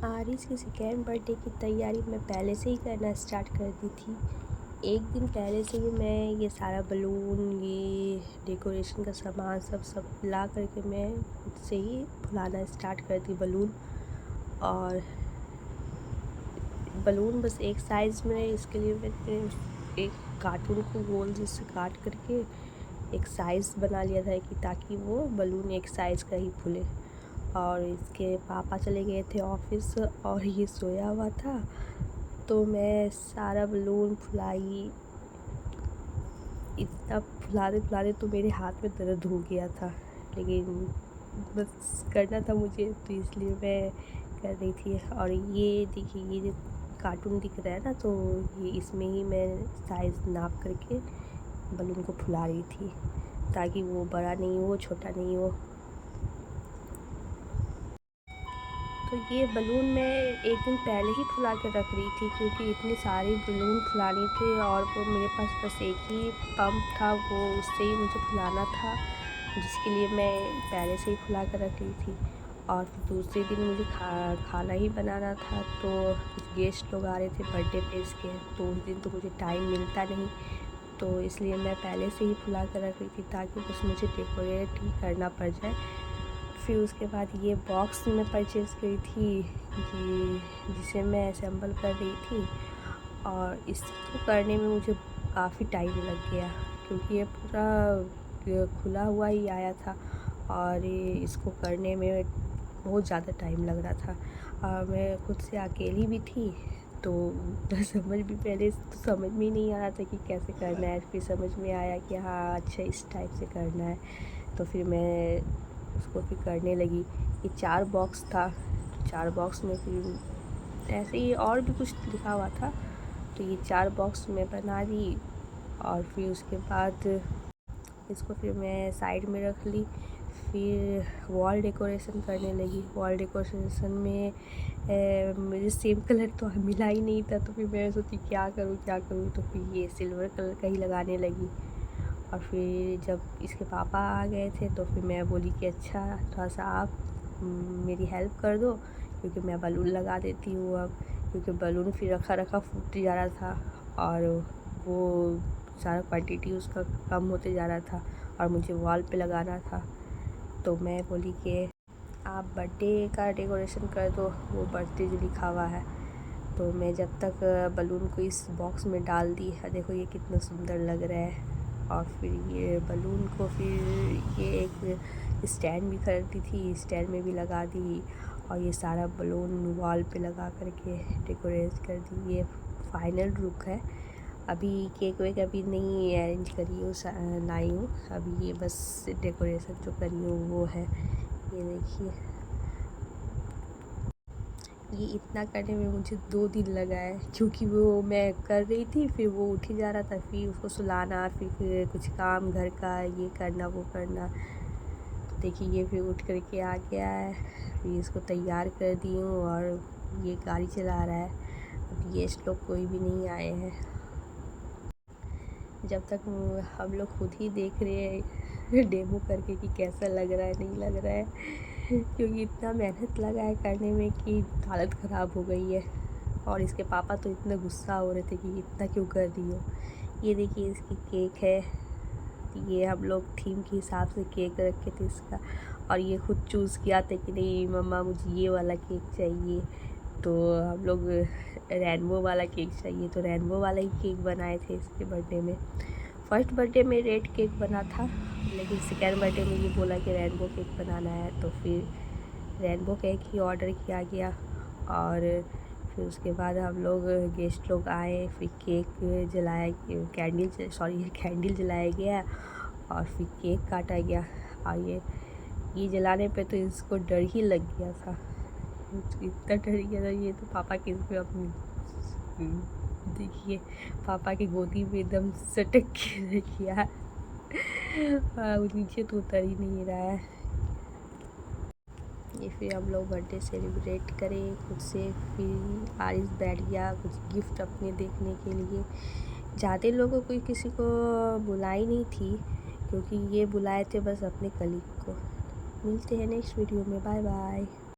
आरिस की second birthday की तैयारी मैं पहले से ही करना स्टार्ट कर दी थी। एक दिन पहले से ही मैं ये सारा बलून, ये डेकोरेशन का सामान सब ला करके मैं खुद से ही फुलाना स्टार्ट कर दी बलून। और बलून बस एक साइज़ में, इसके लिए मैंने एक कार्टून को गोल जिससे काट करके एक साइज़ बना लिया था कि ताकि वो बलून एक साइज़ का ही फूले। और इसके पापा चले गए थे ऑफिस और ये सोया हुआ था, तो मैं सारा बलून फुलाई। इतना फुलाते फुलाते तो मेरे हाथ में दर्द हो गया था, लेकिन बस करना था मुझे तो इसलिए मैं कर रही थी। और ये देखिए, ये जो कार्टून दिख रहा है ना, तो ये इसमें ही मैं साइज़ नाप करके बलून को फुला रही थी ताकि वो बड़ा नहीं हो, छोटा नहीं हो। तो ये बलून मैं एक दिन पहले ही फुला के रख रही थी, क्योंकि इतनी सारी बलून फुलानी थी और वो मेरे पास बस एक ही पंप था, वो उससे ही मुझे फुलाना था, जिसके लिए मैं पहले से ही फुला कर रख रही थी। और फिर दूसरे दिन मुझे खाना ही बनाना था, तो कुछ गेस्ट लोग आ रहे थे बर्थडे पे इसके, तो उस दिन तो मुझे टाइम मिलता नहीं, तो इसलिए मैं पहले से ही फुला कर रख रही थी ताकि बस मुझे डेकोरेट ही करना पड़ जाए। फिर उसके बाद ये बॉक्स मैं परचेज़ की थी जिसे मैं असेंबल कर रही थी, और इसको करने में मुझे काफ़ी टाइम लग गया, क्योंकि ये पूरा खुला हुआ ही आया था और ये इसको करने में बहुत ज़्यादा टाइम लग रहा था। और मैं खुद से अकेली भी थी, तो समझ भी पहले तो समझ में ही नहीं आ रहा था कि कैसे करना है। फिर समझ में आया कि हाँ अच्छा इस टाइप से करना है, तो फिर मैं उसको फिर करने लगी। ये 4 बॉक्स था, 4 बॉक्स में फिर ऐसे ही और भी कुछ लिखा हुआ था, तो ये 4 बॉक्स में बना दी। और फिर उसके बाद इसको फिर मैं साइड में रख ली। फिर वॉल डेकोरेशन करने लगी। वॉल डेकोरेशन में मुझे सेम कलर तो मिला ही नहीं था, तो फिर मैं सोची क्या करूँ, तो फिर ये सिल्वर कलर का ही लगाने लगी। और फिर जब इसके पापा आ गए थे, तो फिर मैं बोली कि अच्छा थोड़ा सा आप मेरी हेल्प कर दो, क्योंकि मैं बलून लगा देती हूँ अब, क्योंकि बलून फिर रखा रखा फूट जा रहा था और वो सारा क्वांटिटी उसका कम होते जा रहा था और मुझे वॉल पे लगाना था। तो मैं बोली कि आप बर्थडे का डेकोरेशन कर दो, वो बर्थडे जो लिखा हुआ है। तो मैं जब तक बलून को इस बॉक्स में डाल दी, देखो ये कितना सुंदर लग रहा है। और फिर ये बलून को फिर ये एक स्टैंड भी खरीदी थी, स्टैंड में भी लगा दी, और ये सारा बलून वॉल पे लगा करके डेकोरेट कर दी। ये फाइनल लुक है। अभी केक वेक अभी नहीं अरेंज करी हूँ, लाई हूँ, अभी ये बस डेकोरेशन जो करी हूँ वो है। ये देखिए, ये इतना करने में मुझे 2 दिन लगा है, क्योंकि वो मैं कर रही थी, फिर वो उठ ही जा रहा था, फिर उसको सुलाना, फिर कुछ काम घर का ये करना वो करना। तो देखिए ये फिर उठ करके आ गया है, फिर इसको तैयार कर दी हूँ और ये गाड़ी चला रहा है। अब गेस्ट लोग कोई भी नहीं आए हैं, जब तक हम लोग खुद ही देख रहे हैं डेमो करके कि कैसा लग रहा है नहीं लग रहा है, क्योंकि इतना मेहनत लगा है करने में कि हालत ख़राब हो गई है। और इसके पापा तो इतना गुस्सा हो रहे थे कि इतना क्यों कर रही हो। ये देखिए इसकी केक है, ये हम लोग थीम के हिसाब से केक रखे थे इसका, और ये खुद चूज़ किया था कि नहीं मम्मा मुझे ये वाला केक चाहिए, तो हम लोग रेनबो वाला केक चाहिए, तो रेनबो वाला ही केक बनाए थे इसके बर्थडे में। फर्स्ट बर्थडे में रेड केक बना था, लेकिन सेकेंड बर्थडे में ये बोला कि रेनबो केक बनाना है, तो फिर रेनबो केक ही ऑर्डर किया गया। और फिर उसके बाद हम लोग गेस्ट लोग आए, फिर केक जलाया, कैंडल जलाया गया और फिर केक काटा गया। और ये जलाने पे तो इसको डर ही लग गया था, इतना डर गया था ये, तो पापा के इसमें अपनी देखिए पापा की गोदी में एकदम सटक के किया। वो नीचे तो उतर ही नहीं रहा है। ये फिर हम लोग बर्थडे सेलिब्रेट करें खुद से। फिर आरिस बैठ गया कुछ गिफ्ट अपने देखने के लिए। ज़्यादा लोगों को किसी को बुलाई नहीं थी, क्योंकि ये बुलाए थे बस अपने कलीग को। मिलते हैं नेक्स्ट वीडियो में, बाय बाय।